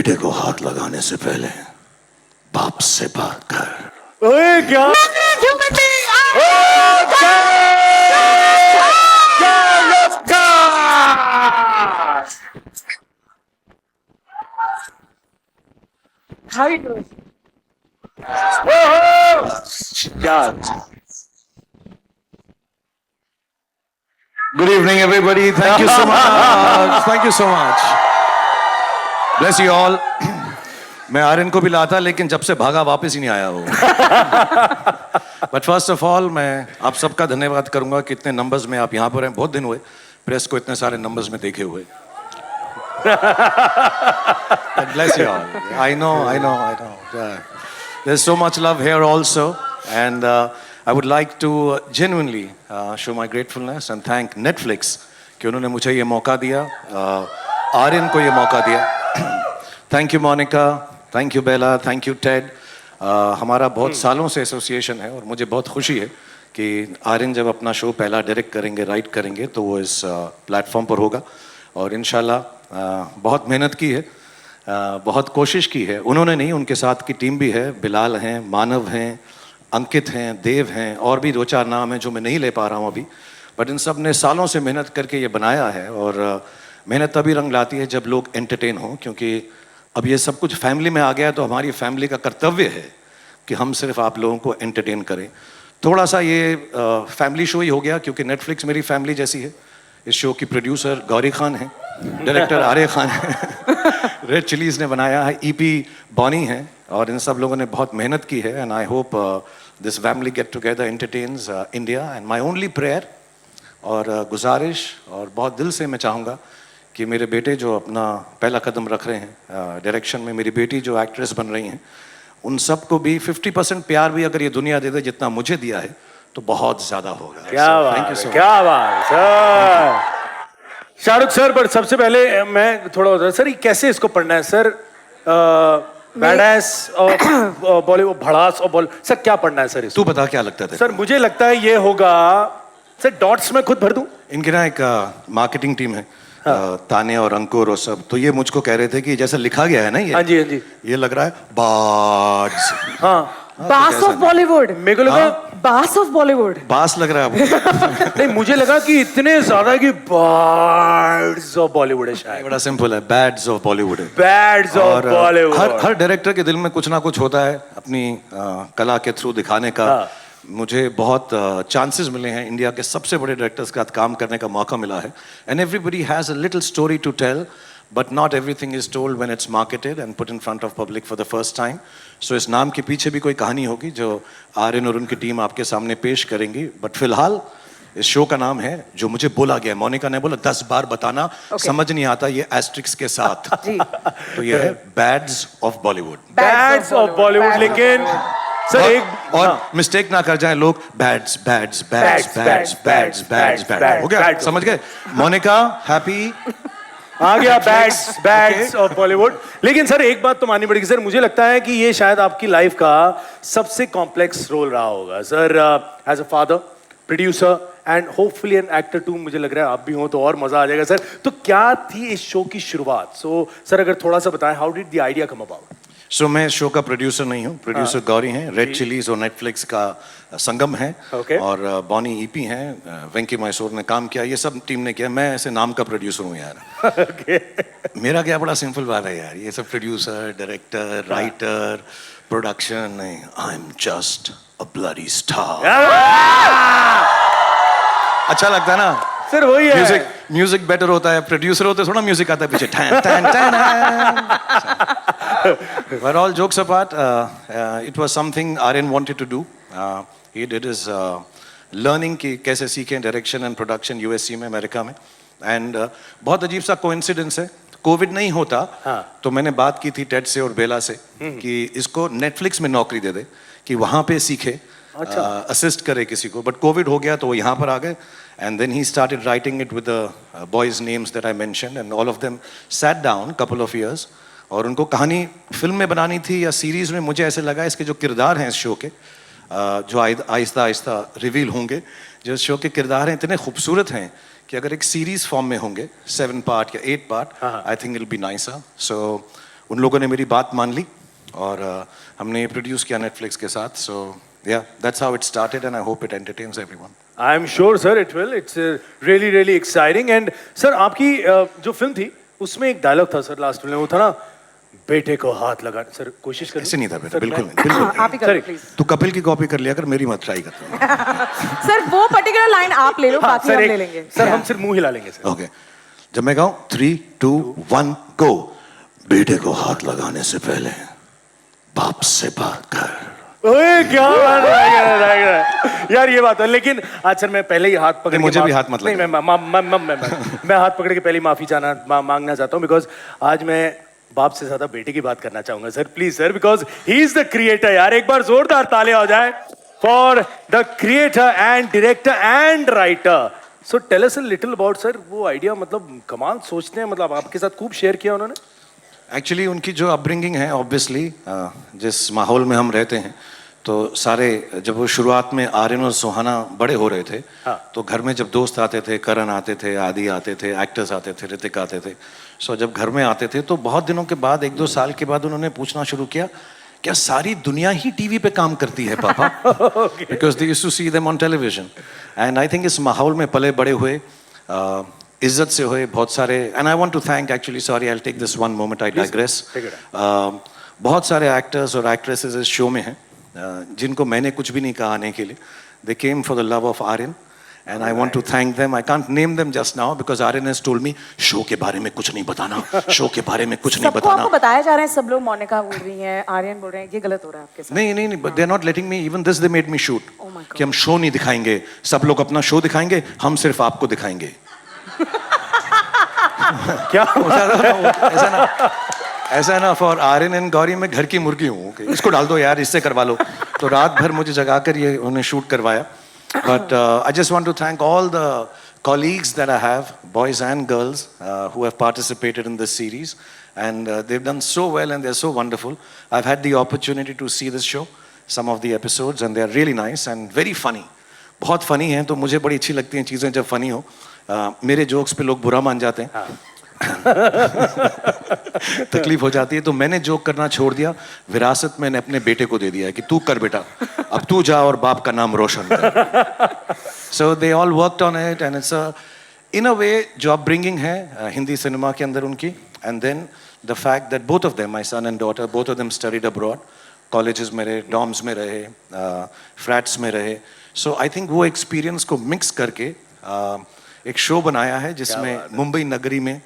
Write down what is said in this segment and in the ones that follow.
बेटे को हाथ लगाने से पहले बाप से बात कर। ओए क्या Good evening, everybody. Thank you so much. Thank you so much. Bless you all. मैं आर्यन को भी लाता लेकिन जब से भागा वापस ही नहीं आया वो। बट फर्स्ट ऑफ ऑल मैं आप सबका धन्यवाद करूंगा कि इतने नंबर्स में आप यहाँ पर हैं। बहुत दिन हुए प्रेस को इतने सारे नंबर्स में देखे हुए। Bless you all. I know. There's so much love here also, and I would like to genuinely show my gratefulness and thank Netflix कि उन्होंने मुझे ये मौका दिया, आर्यन को ये मौका दिया। Thank you Monica, thank you Bella, thank you Ted. हमारा बहुत सालों से एसोसिएशन है और मुझे बहुत खुशी है कि आर्यन जब अपना शो पहला डायरेक्ट करेंगे, राइट करेंगे तो वो इस प्लेटफॉर्म पर होगा और इंशाल्लाह बहुत मेहनत की है, बहुत कोशिश की है उन्होंने, नहीं उनके साथ की टीम भी है, बिलाल हैं, मानव हैं, अंकित हैं, देव हैं और भी दो चार नाम हैं जो मैं नहीं ले पा रहा हूँ अभी, बट इन सब ने सालों से मेहनत करके ये बनाया है और मेहनत तभी रंग लाती है जब लोग एंटरटेन हों, क्योंकि अब ये सब कुछ फैमिली में आ गया है तो हमारी फैमिली का कर्तव्य है कि हम सिर्फ आप लोगों को एंटरटेन करें। थोड़ा सा ये फैमिली शो ही हो गया क्योंकि नेटफ्लिक्स मेरी फैमिली जैसी है। इस शो की प्रोड्यूसर गौरी खान है, डायरेक्टर आर्य खान है, रेड चिलीज ने बनाया है, ईपी बॉनी है और इन सब लोगों ने बहुत मेहनत की है। And I hope this family get together entertains India and my only prayer और गुजारिश और बहुत दिल से मैं चाहूँगा कि मेरे बेटे जो अपना पहला कदम रख रहे हैं डायरेक्शन में, मेरी बेटी जो एक्ट्रेस बन रही हैं, उन सबको भी 50% प्यार भी अगर ये दुनिया दे दे जितना मुझे दिया है तो बहुत ज़्यादा होगा। क्या बात, क्या बात सर। शाहरुख सर, पर सबसे पहले मैं थोड़ा होता सर ये कैसे इसको पढ़ना है सर? बैडएस और बॉलीवुड भड़ास और बॉलीवुड सर क्या पढ़ना है सर इसको? तू बता क्या लगता है सर? मुझे लगता है ये होगा सर डॉट्स में खुद भर दूं। इनके ना एक मार्केटिंग टीम है, ताने और अंकुर और सब, तो ये मुझको कह रहे थे कि जैसा लिखा गया है ना ये, हाँ जी हाँ जी, ये लग रहा है बार्ड्स। हाँ बास ऑफ बॉलीवुड। मेरे को लगा बास ऑफ बॉलीवुड, बास लग रहा है। नहीं मुझे लगा कि इतने ज्यादा कि बार्ड्स ऑफ बॉलीवुड है शायद। बड़ा सिंपल है, बैड्स ऑफ बॉलीवुड है। Bads of Bollywood. हर डायरेक्टर के दिल में कुछ ना कुछ होता है अपनी कला के थ्रू दिखाने का। मुझे बहुत चांसेस मिले हैं, इंडिया के सबसे बड़े डायरेक्टर्स के साथ काम करने का मौका मिला है and everybody has a little story to tell, but not everything is told when it's marketed and put in front of public for the first time. So इस नाम के पीछे भी कोई कहानी होगी जो आर्यन और उनकी टीम आपके सामने पेश करेंगी, बट फिलहाल इस शो का नाम है जो मुझे बोला गया, मोनिका ने बोला 10 बार बताना, समझ नहीं आता ये एस्ट्रिक्स के साथ। तो ये है bads of Bollywood. Bads of Bollywood. लेकिन सर एक और मिस्टेक ना कर जाएं लोग, bads bads bads bads bads bads bads हो गया, समझ गए? मोनिका हैप्पी आ गया बैड्स ऑफ बॉलीवुड। लेकिन सर एक बात तो माननी पड़ेगी सर, मुझे लगता है कि ये शायद आपकी लाइफ का सबसे कॉम्प्लेक्स रोल रहा होगा sir, as a father, producer and hopefully an actor too. मुझे लग रहा है आप भी हो तो और मजा आ जाएगा सर। तो क्या थी इस शो की शुरुआत? सो सर अगर थोड़ा सा बताएं, how did the idea come about? So मैं शो का प्रोड्यूसर नहीं हूँ, प्रोड्यूसर गौरी हैं, रेड चिलीज और नेटफ्लिक्स का संगम है और बॉनी ईपी हैं, वेंकी मैसूर ने काम किया, ये सब टीम ने किया। मैं ऐसे नाम का प्रोड्यूसर हूँ यार। मेरा क्या बड़ा सिंपल बात है यार, ये सब प्रोड्यूसर, डायरेक्टर, राइटर, प्रोडक्शन नहीं, I am just a bloody star. अच्छा लगता है ना सर? वही है, म्यूजिक बेटर होता है, प्रोड्यूसर होते थोड़ा म्यूजिक आता है पीछे, tan tan tan. But all jokes apart, it was something Aryan wanted to do. He did his learning कि कैसे सीखें डायरेक्शन एंड प्रोडक्शन यूएससी में, अमेरिका में। एंड बहुत अजीब सा कोइंसिडेंस है, कोविड नहीं होता तो मैंने बात की थी टेड से और बेला से कि इसको नेटफ्लिक्स में नौकरी दे दे कि वहाँ पे सीखे, असिस्ट करे किसी को, बट कोविड हो गया तो वो यहाँ पर आ गए and then he started writing it with the boys names that I mentioned and all of them sat down couple of years और उनको कहानी फिल्म में बनानी थी या सीरीज में। मुझे ऐसे लगा इसके जो किरदार हैं इस शो के, जो आहिस्ता आहिस्ता रिवील होंगे, जो इस शो के किरदार हैं इतने खूबसूरत हैं कि अगर एक सीरीज फॉर्म में होंगे 7 पार्ट या 8 part, I think it will be nicer. So उन लोगों ने मेरी बात मान ली और हमने प्रोड्यूस किया नेटफ्लिक्स के साथ. सो या that's how it started and I hope it entertains everyone. I am sure sir it will. It's really really exciting. And sir आपकी जो फिल्म थी उसमें एक डायलॉग था सर लास्ट में, वो था ना, बेटे को हाथ लगा. सर कोशिश करें. ऐसे नहीं था बेटा, बिल्कुल नहीं, बिल्कुल नहीं. आप ही करो प्लीज. तू कपिल की कॉपी कर लिया कर, मेरी मत ट्राई कर. सर वो पर्टिकुलर लाइन आप ले लो, बाकी सर हम एक- ले लेंगे. सर हम सिर्फ मुंह हिला लेंगे सर. ओके, जब मैं कहूँ 3, 2, 1 गो. बेटे को हाथ लगाने से पहले बाप से बात कर. ओए क्या बात है यार, ये बात है. लेकिन आज सर मैं पहले ही हाथ पकड़ के मुझे भी माफ- हाथ मत नहीं, लगा. मैं हाथ पकड़ के पहले ही माफी मांगना चाहता हूँ, बिकॉज आज मैं बाप से ज्यादा बेटे की बात करना चाहूंगा sir. Please sir, because he is the creator. यार एक बार जोरदार ताले हो जाए for the creator and director and writer. So tell us a little about sir वो आइडिया. मतलब कमाल सोचते हैं, मतलब आपके साथ खूब शेयर किया उन्होंने. एक्चुअली उनकी जो अपब्रिंगिंग है, ऑब्वियसली जिस माहौल में हम रहते हैं, तो सारे जब वो शुरुआत में आर्यन और सुहाना बड़े हो रहे थे, तो घर में जब दोस्त आते थे, करण आते थे, आदि आते थे, एक्टर्स आते थे, ऋतिक आते थे. सो जब घर में आते थे तो बहुत दिनों के बाद, 1-2 साल के बाद उन्होंने पूछना शुरू किया, क्या सारी दुनिया ही टीवी पे काम करती है पापा? Because they used to see them on television. And I think इस माहौल में पले बड़े हुए, इज्जत से हुए बहुत सारे. And I want to thank, actually sorry, I will take this one moment, I digress. बहुत सारे एक्टर्स और एक्ट्रेसेस इस शो में हैं जिनको मैंने कुछ भी नहीं कहा आने के लिए. They came for the love of Aryan and I want to thank them. I can't name them just now because Aryan has told me show के बारे में कुछ नहीं बताना, शो के बारे में कुछ नहीं सबको बताना. आपको बताया जा रहा है, सब लोग मोनिका बोल रही हैं, आर्यन बोल रहे हैं, ये गलत हो रहा है आपके साथ. नहीं नहीं नहीं, but they are not letting me. Even this they made me shoot Oh my God. कि हम शो नहीं दिखाएंगे, सब लोग अपना शो दिखाएंगे, हम सिर्फ आपको दिखाएंगे. क्या ऐसा ना फॉर आर्यन एंड गौरी मैं घर की मुर्गी हूँ कि इसको डाल दो यार, इससे करवा लो. तो रात भर मुझे जगाकर ये उन्हें शूट करवाया. But I just want to thank all the colleagues that I have, boys and girls, who have participated in this series, and they've done so well and they're so wonderful. I've had the opportunity to see this show, some of the episodes, and they're really nice and very funny. बहुत funny हैं, तो मुझे बड़ी अच्छी लगती हैं चीज़ें जब funny हो. मेरे जोक्स पे लोग बुरा मान जाते हैं. तकलीफ हो जाती है, तो मैंने जोक करना छोड़ दिया. विरासत मैंने अपने बेटे को दे दिया है कि तू कर बेटा, अब तू जा और बाप का नाम रोशन कर. So they all worked on it and it's in a way जो upbringing है हिंदी सिनेमा के अंदर उनकी. And then the fact that both of them, my son and daughter, both of them studied abroad, colleges में रहे, dorms में रहे, flats में रहे. So I think वो experience को mix करके एक शो बनाया है जिसमें मुंबई नगरी में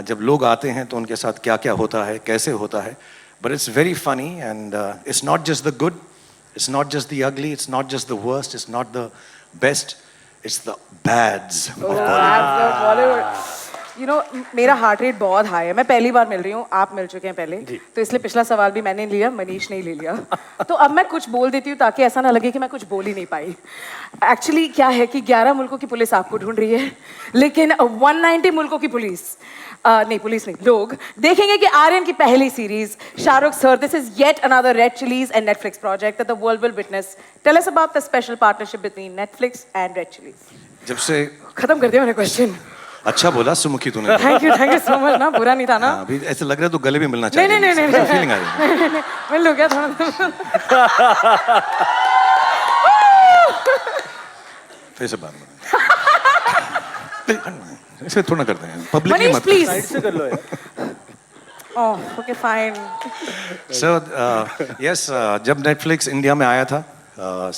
जब लोग आते हैं तो उनके साथ क्या क्या होता है, कैसे होता है. But it's very funny and it's not just the good, it's not just the ugly, it's not just the worst, it's not the best, it's the bads of Bollywood. You know, मेरा heart rate बहुत high है. मैं पहली बार मिल रही हूँ, आप मिल चुके हैं पहले, तो इसलिए पिछला सवाल भी मैंने लिया, मनीष ने ही ले लिया. तो अब मैं कुछ बोल देती हूँ ताकि ऐसा ना लगे कि मैं कुछ बोल ही नहीं पाई. एक्चुअली क्या है कि 11 मुल्कों की पुलिस आपको ढूंढ रही है, लेकिन 190 मुल्कों की पुलिस नहीं, पुलिस नहीं, लोग देखेंगे कि आर्यन की पहली series Shahrukh sir. This is yet another Red Chillies and Netflix project that the world will witness. Tell us about the special partnership between Netflix and Red Chillies. जब से खत्म कर दिया मैंने क्वेश्चन. अच्छा बोला सुमुखी तूने. Thank you so much. ना बुरा नहीं था ना. अभी ऐसे लग रहा है तो गले भी मिलना नहीं चाहिए. नहीं नहीं नहीं फीलिंग आ रही है. मिल लो क्या थोड़ा. फिर से बात ऐसे थोड़ा करते हैं पब्लिकली मनीष मत. प्लीज. साइड से कर लो यार. Oh okay fine. So yes, जब नेटफ्लिक्स इंडिया में आया था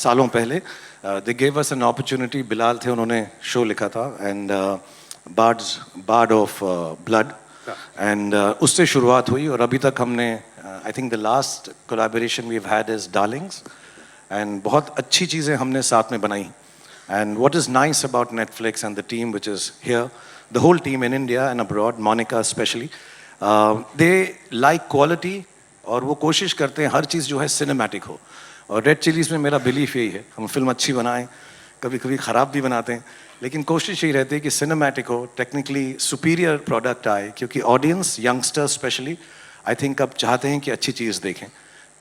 सालों पहले, they gave us an opportunity. Bilal थे, उन्होंने शो लिखा था and Bard of Blood, and उससे शुरुआत हुई और अभी तक हमने I think the last collaboration we have had is Darlings, and बहुत अच्छी चीज़ें हमने साथ में बनाई. And what is nice about Netflix and the team which is here, the whole team in India and abroad, Monica especially, they like quality और वो कोशिश करते हैं हर चीज़ जो है सिनेमैटिक हो. और रेड चिलीज़ में मेरा बिलीफ यही है, हम फिल्म अच्छी बनाएं, कभी कभी ख़राब भी बनाते हैं, लेकिन कोशिश यही रहती है कि सिनेमैटिक हो, टेक्निकली सुपीरियर प्रोडक्ट आए, क्योंकि audience, youngsters specially, I think अब चाहते हैं कि अच्छी चीज़ देखें.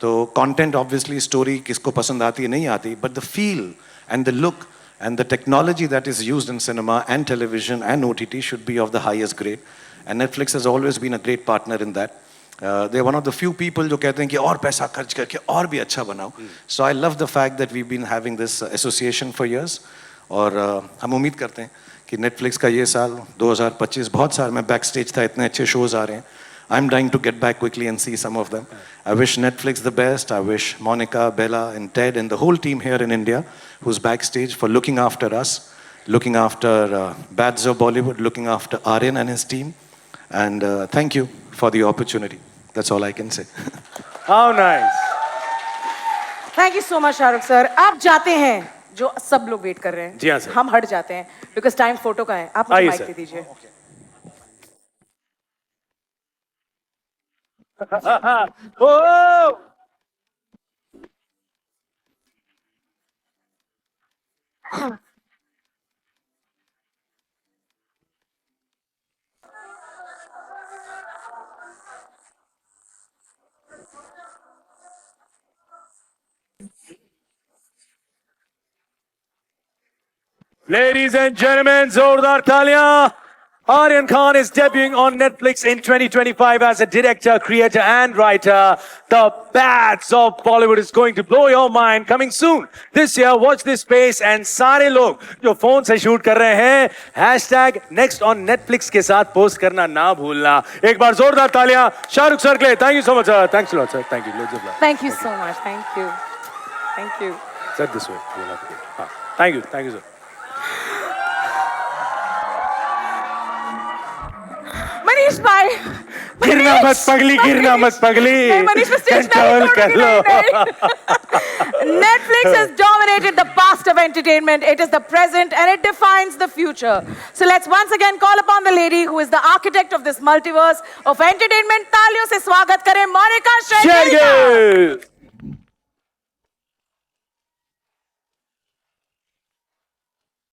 तो कंटेंट ऑब्वियसली, स्टोरी किसको पसंद आती है नहीं आती, but the feel and the look and the technology that is used in cinema and television and OTT should be of the highest grade. And Netflix has always been a great partner in that. They're one of the few people जो कहते हैं कि और पैसा खर्च करके और भी अच्छा बनाओ. So I love the fact that we've been having this association for years. और हम उम्मीद करते हैं कि Netflix का ये साल 2025 बहुत सारे मैं backstage था इतने अच्छे shows आ रहे हैं. I'm dying to get back quickly and see some of them. I wish Netflix the best. I wish Monica, Bella, and Ted, and the whole team here in India, who's backstage, for looking after us, looking after Bads of Bollywood, looking after Aryan and his team. And thank you for the opportunity. That's all I can say. How nice. Thank you so much Shahrukh sir. आप जाते हैं जो सब लोग wait कर रहे हैं. जी हाँ, सर. हम हट जाते हैं बिकॉज टाइम फोटो का है. आप मुझे आइए, माइक सर. दे दीजिए. Oh! Ladies and gentlemen, जोरदार तालियां. Aryan Khan is debuting on Netflix in 2025 as a director, creator, and writer. The Bats of Bollywood is going to blow your mind. Coming soon this year. Watch this space. And सारे लोग जो phone से shoot कर रहे हैं, hashtag next on Netflix के साथ post करना ना भूलना. एक बार जोरदार तालियां शाहरुख सर के लिए. Thank you so much, sir. Thanks a lot, sir. Thank you. Loads of love. Thank you so much. Thank you. Thank you. Sir, this way. Thank you. Thank you, sir. Manish भाई. गिरना मत पगली, गिरना मत पगली. नहीं, मनीष मैं स्टेज कंट्रोल कर लो. Netflix has dominated the past of entertainment. It is the present and it defines the future. So let's once again call upon the lady who is the architect of this multiverse of entertainment. तालियों से स्वागत करें मोनिका शेरगिल.